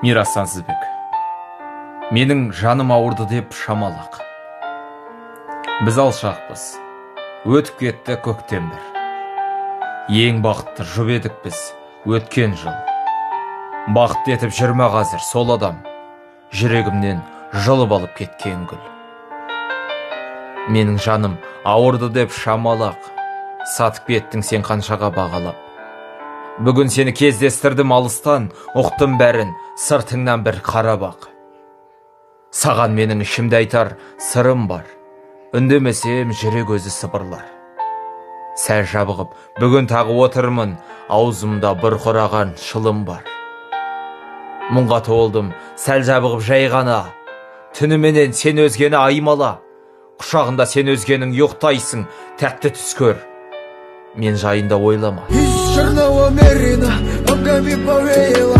Мирас Сансызбек. Менің жаным ауырды деп шамалақ. Біз алшақпыз. Өтіп кетті көктем бір. Ең бақытты жұп едік біз өткен жыл. Бақытты етіп жүрме қазір сол адам. Жүрегімнен жылып алып кеткен гүл. Менің жаным ауырды деп шамалақ. Сатып кеттің сен қаншаға бағалап. Бүгін сені кездестірдім алыстан, ұқтым бәрін, сыртыңнан бір қарабақ. Саған менің ішімде айтар сырым бар, үндемесем жүрек өзі сыбырлар. Сәл жабығып, бүгін тағы отырмын, аузымда бұрқыраған шылым бар. Мұңға толдым, сәл жабығып жай ғана, түніменен сен өзгені аймала. Құшағында сен өзгенің ұйықтайсың, тәтті түс көр. Мен жайында ойлама. Черного мерина, ногами повеяло.